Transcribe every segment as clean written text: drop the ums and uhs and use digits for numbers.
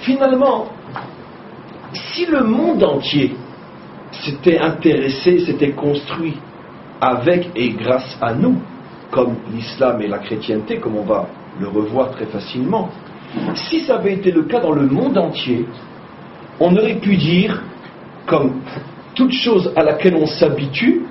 Finalement, si le monde entier s'était intéressé, s'était construit avec et grâce à nous, comme l'islam et la chrétienté, comme on va le revoir très facilement, si ça avait été le cas dans le monde entier, on aurait pu dire, comme toute chose à laquelle on s'habitue,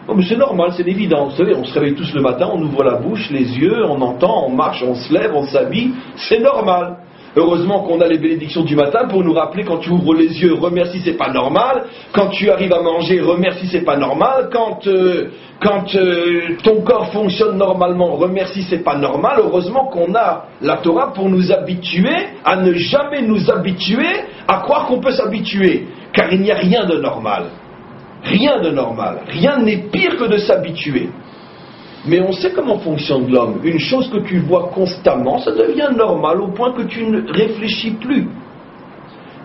oh mais c'est normal, c'est évident, vous savez, on se réveille tous le matin, on ouvre la bouche, les yeux, on entend, on marche, on se lève, on s'habille, c'est normal. Heureusement qu'on a les bénédictions du matin pour nous rappeler quand tu ouvres les yeux, remercie, c'est pas normal. Quand tu arrives à manger, remercie, c'est pas normal. Quand ton corps fonctionne normalement, remercie, c'est pas normal. Heureusement qu'on a la Torah pour nous habituer à ne jamais nous habituer à croire qu'on peut s'habituer. Car il n'y a rien de normal. Rien de normal. Rien n'est pire que de s'habituer. Mais on sait comment fonctionne l'homme. Une chose que tu vois constamment, ça devient normal au point que tu ne réfléchis plus.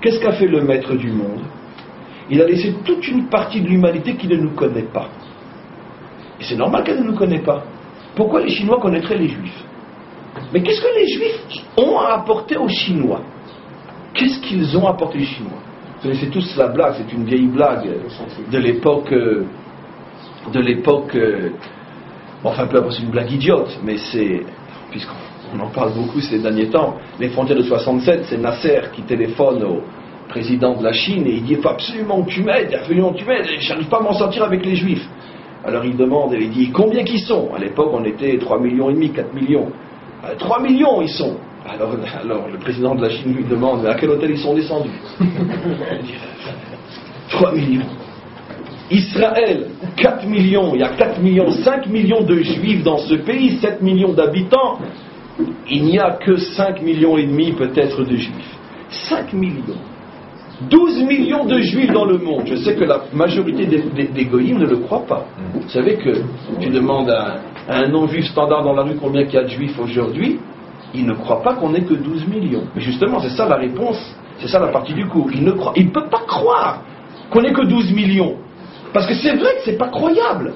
Qu'est-ce qu'a fait le maître du monde? Il a laissé toute une partie de l'humanité qui ne nous connaît pas. Et c'est normal qu'elle ne nous connaît pas. Pourquoi les Chinois connaîtraient les Juifs? Mais qu'est-ce que les Juifs ont à apporter aux Chinois? Qu'est-ce qu'ils ont apporté aux Chinois? Vous connaissez tous la blague, c'est une vieille blague de l'époque... Enfin, peu importe, c'est une blague idiote, mais c'est, puisqu'on en parle beaucoup ces derniers temps, les frontières de 67, c'est Nasser qui téléphone au président de la Chine et il dit « Il faut absolument que tu m'aides, j'arrive pas à m'en sortir avec les Juifs. » Alors il demande, et il dit « Combien qu'ils sont ?» À l'époque, on était 3,5 millions, 4 millions. 3 millions ils sont. Alors le président de la Chine lui demande « À quel hôtel ils sont descendus ?» 3 millions. Israël, 4 millions, il y a 4 millions, 5 millions de juifs dans ce pays, 7 millions d'habitants, il n'y a que 5 millions et demi peut-être de juifs. 5 millions. 12 millions de juifs dans le monde. Je sais que la majorité des goïms ne le croient pas. Vous savez que tu demandes à un non-juif standard dans la rue combien il y a de juifs aujourd'hui, il ne croit pas qu'on n'ait que 12 millions. Mais justement, c'est ça la réponse, c'est ça la partie du coup. Il ne peut pas croire qu'on n'ait que 12 millions. Parce que c'est vrai que c'est pas croyable.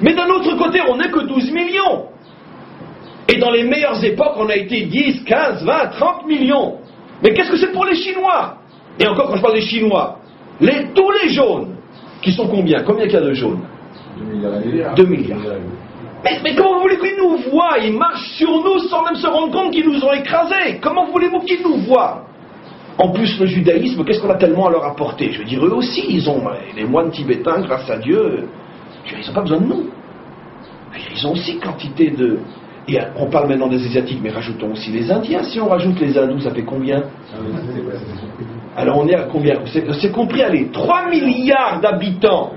Mais d'un autre côté, on n'est que 12 millions. Et dans les meilleures époques, on a été 10, 15, 20, 30 millions. Mais qu'est-ce que c'est pour les Chinois? Et encore, quand je parle des Chinois, tous les jaunes, qui sont combien? Combien qu'il y a de jaunes? 2 milliards. Mais comment vous voulez qu'ils nous voient? Ils marchent sur nous sans même se rendre compte qu'ils nous ont écrasés. Comment voulez-vous qu'ils nous voient? En plus, le judaïsme, qu'est-ce qu'on a tellement à leur apporter? Je veux dire, eux aussi, ils ont, les moines tibétains, grâce à Dieu, ils n'ont pas besoin de nous. Ils ont aussi quantité de... Et on parle maintenant des Asiatiques, mais rajoutons aussi les Indiens. Si on rajoute les Hindous, ça fait combien? Alors on est à combien? C'est compris, allez, 3 milliards d'habitants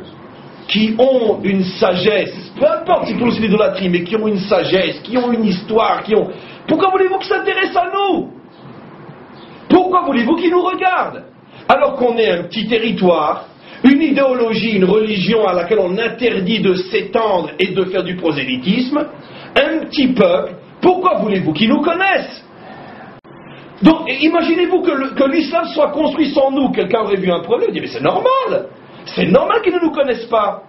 qui ont une sagesse, peu importe si pour nous c'est l'idolâtrie, mais qui ont une sagesse, qui ont une histoire, qui ont... Pourquoi voulez-vous qu'ils s'intéressent à nous? Pourquoi voulez-vous qu'ils nous regardent? Alors qu'on est un petit territoire, une idéologie, une religion à laquelle on interdit de s'étendre et de faire du prosélytisme, un petit peuple, pourquoi voulez-vous qu'ils nous connaissent? Donc imaginez-vous que l'islam soit construit sans nous. Quelqu'un aurait vu un problème, il dit mais c'est normal qu'ils ne nous connaissent pas.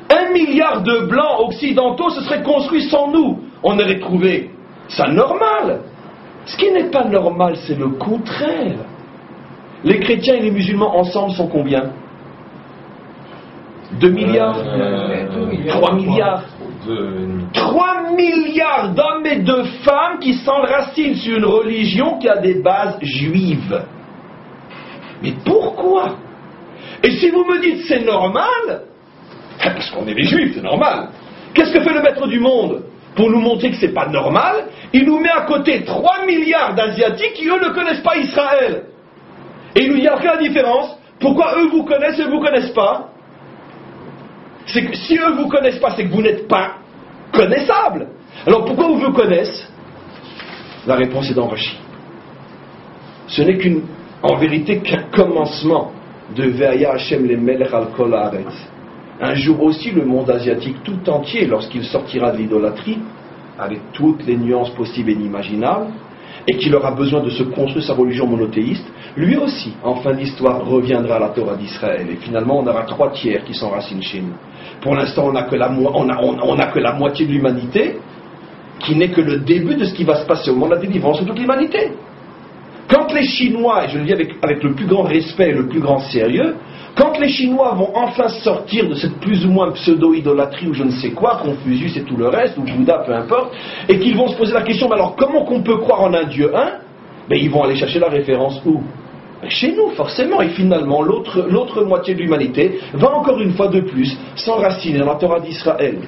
1 milliard de blancs occidentaux se seraient construits sans nous. On aurait trouvé ça normal. Ce qui n'est pas normal, c'est le contraire. Les chrétiens et les musulmans ensemble sont combien? 2 milliards 3 milliards 3 milliards d'hommes et de femmes qui s'enracinent sur une religion qui a des bases juives. Mais pourquoi? Et si vous me dites c'est normal, parce qu'on est les juifs, c'est normal. Qu'est-ce que fait le maître du monde? Pour nous montrer que c'est pas normal, il nous met à côté 3 milliards d'Asiatiques qui eux ne connaissent pas Israël. Et il nous dit alors quelle est la différence? Pourquoi eux vous connaissent et eux vous connaissent pas? C'est que si eux vous connaissent pas, c'est que vous n'êtes pas connaissable. Alors pourquoi eux vous connaissent? La réponse est dans Rashi. Ce n'est en vérité qu'un commencement de Ve'aya Hashem le Melech al Kol Haaretz. Un jour aussi, le monde asiatique tout entier, lorsqu'il sortira de l'idolâtrie, avec toutes les nuances possibles et inimaginables, et qu'il aura besoin de se construire sa religion monothéiste, lui aussi, en fin d'histoire, reviendra à la Torah d'Israël. Et finalement, on aura 3/3 qui s'enracinent chez nous. Pour l'instant, on n'a que la moitié de l'humanité, qui n'est que le début de ce qui va se passer au monde de la délivrance de toute l'humanité. Quand les Chinois, et je le dis avec le plus grand respect et le plus grand sérieux, quand les Chinois vont enfin sortir de cette plus ou moins pseudo-idolâtrie ou je ne sais quoi, Confucius et tout le reste, ou Bouddha, peu importe, et qu'ils vont se poser la question, mais alors comment qu'on peut croire en un Dieu un? Ben, ils vont aller chercher la référence où? Ben, chez nous, forcément, et finalement, l'autre moitié de l'humanité va encore une fois de plus s'enraciner dans la Torah d'Israël.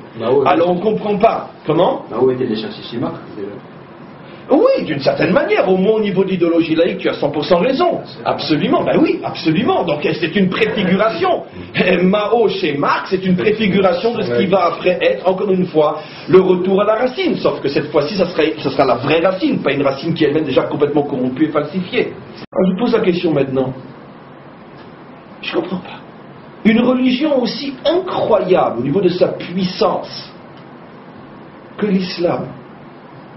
Alors on ne comprend pas. Comment? Mao était allé chercher chez Marx, déjà. Oui, d'une certaine manière, au moins au niveau de l'idéologie laïque, tu as 100% raison. Absolument, ben oui, absolument. Donc c'est une préfiguration. Mao chez Marx, c'est une préfiguration de ce qui va après être, encore une fois, le retour à la racine. Sauf que cette fois-ci, ça sera la vraie racine, pas une racine qui est elle-même déjà complètement corrompue et falsifiée. Alors, je vous pose la question maintenant. Je ne comprends pas. Une religion aussi incroyable au niveau de sa puissance que l'islam,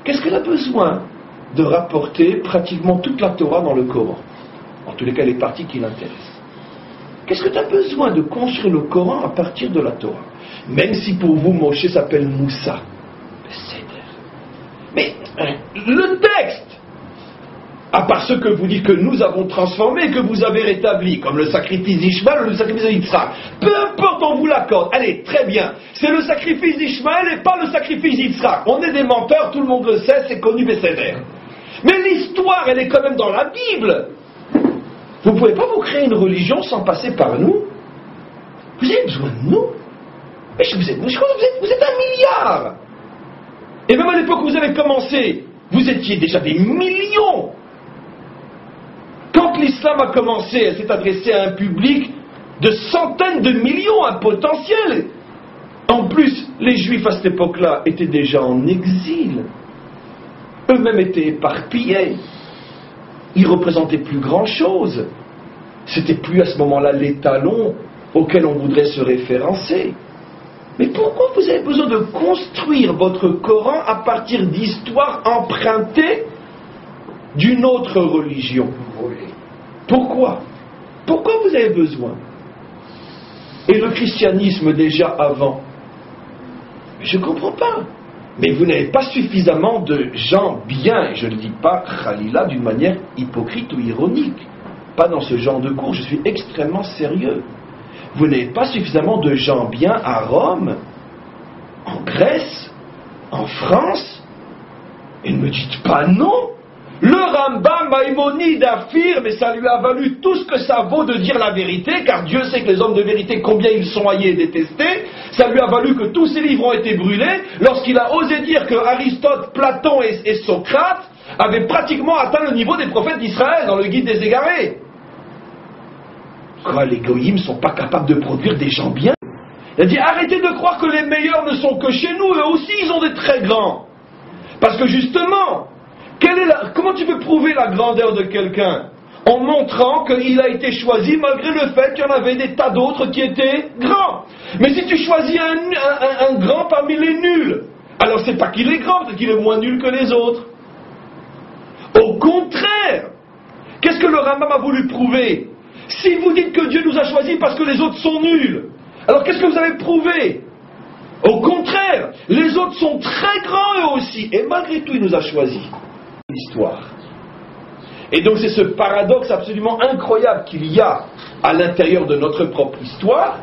qu'est-ce qu'elle a besoin de rapporter pratiquement toute la Torah dans le Coran? En tous les cas, les parties qui l'intéressent. Qu'est-ce que tu as besoin de construire le Coran à partir de la Torah? Même si pour vous, Moshe s'appelle Moussa. Mais le texte, à part ce que vous dites que nous avons transformé, que vous avez rétabli, comme le sacrifice d'Ishmaël ou le sacrifice d'Yitzhak, peu importe, on vous l'accorde. Allez, très bien. C'est le sacrifice d'Ishmaël et pas le sacrifice d'Yitzhak. On est des menteurs, tout le monde le sait, c'est connu et sévère. Mais l'histoire, elle est quand même dans la Bible. Vous ne pouvez pas vous créer une religion sans passer par nous. Vous avez besoin de nous. Mais vous êtes 1 milliard. Et même à l'époque où vous avez commencé, vous étiez déjà des millions. Quand l'islam a commencé, elle s'est adressée à un public de centaines de millions, un potentiel. En plus, les Juifs à cette époque-là étaient déjà en exil. Eux-mêmes étaient éparpillés. Ils représentaient plus grand-chose. C'était plus à ce moment-là l'étalon auquel on voudrait se référencer. Mais pourquoi vous avez besoin de construire votre Coran à partir d'histoires empruntées d'une autre religion? Pourquoi? Pourquoi vous avez besoin? Et le christianisme déjà avant? Je ne comprends pas. Mais vous n'avez pas suffisamment de gens bien, et je ne dis pas Khalila d'une manière hypocrite ou ironique. Pas dans ce genre de cours, je suis extrêmement sérieux. Vous n'avez pas suffisamment de gens bien à Rome, en Grèce, en France, et ne me dites pas non. Le Rambam Maïmonide affirme, et ça lui a valu tout ce que ça vaut de dire la vérité, car Dieu sait que les hommes de vérité, combien ils sont haïs et détestés, ça lui a valu que tous ses livres ont été brûlés, lorsqu'il a osé dire que Aristote, Platon et Socrate avaient pratiquement atteint le niveau des prophètes d'Israël dans le guide des égarés. Quoi, les goïms ne sont pas capables de produire des gens bien? Il a dit, arrêtez de croire que les meilleurs ne sont que chez nous, eux aussi ils ont des très grands. Parce que justement, comment tu peux prouver la grandeur de quelqu'un? En montrant qu'il a été choisi malgré le fait qu'il y en avait des tas d'autres qui étaient grands. Mais si tu choisis un grand parmi les nuls, alors c'est pas qu'il est grand, c'est qu'il est moins nul que les autres. Au contraire, qu'est-ce que le Rambam a voulu prouver? Si vous dites que Dieu nous a choisis parce que les autres sont nuls, alors qu'est-ce que vous avez prouvé? Au contraire, les autres sont très grands eux aussi, et malgré tout il nous a choisis. L'histoire. Et donc c'est ce paradoxe absolument incroyable qu'il y a à l'intérieur de notre propre histoire.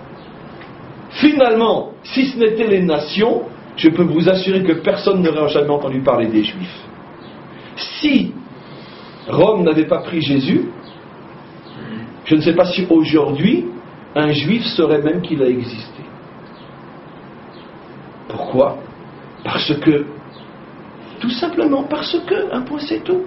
Finalement, si ce n'étaient les nations, je peux vous assurer que personne n'aurait jamais entendu parler des Juifs. Si Rome n'avait pas pris Jésus, je ne sais pas si aujourd'hui un Juif saurait même qu'il a existé. Pourquoi? Parce que, tout simplement parce que, un point c'est tout.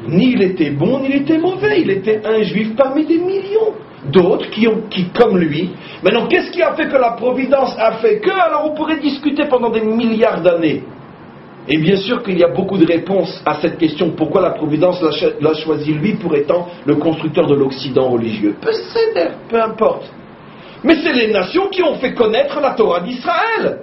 Ni il était bon, ni il était mauvais. Il était un Juif parmi des millions d'autres qui, comme lui. Maintenant, qu'est-ce qui a fait que la Providence a fait que? Alors on pourrait discuter pendant des milliards d'années. Et bien sûr qu'il y a beaucoup de réponses à cette question. Pourquoi la Providence l'a choisi lui pour étant le constructeur de l'Occident religieux? Peu importe. Mais c'est les nations qui ont fait connaître la Torah d'Israël.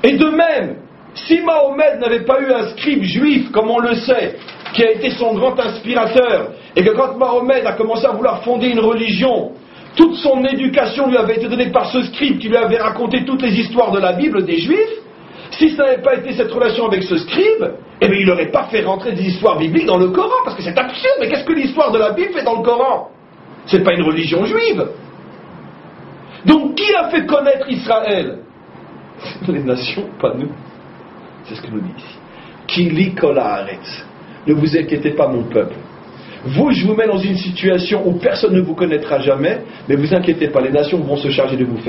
Et de même, si Mahomet n'avait pas eu un scribe juif, comme on le sait, qui a été son grand inspirateur, et que quand Mahomet a commencé à vouloir fonder une religion, toute son éducation lui avait été donnée par ce scribe qui lui avait raconté toutes les histoires de la Bible des Juifs, Si ça n'avait pas été cette relation avec ce scribe, eh bien il n'aurait pas fait rentrer des histoires bibliques dans le Coran, parce que c'est absurde. Mais qu'est-ce que l'histoire de la Bible fait dans le Coran? C'est pas une religion juive. Donc qui a fait connaître Israël? Les nations, pas nous. C'est ce que nous dit ici. Kili kol haaretz. Ne vous inquiétez pas, mon peuple. Vous, je vous mets dans une situation où personne ne vous connaîtra jamais, mais vous inquiétez pas, les nations vont se charger de vous faire.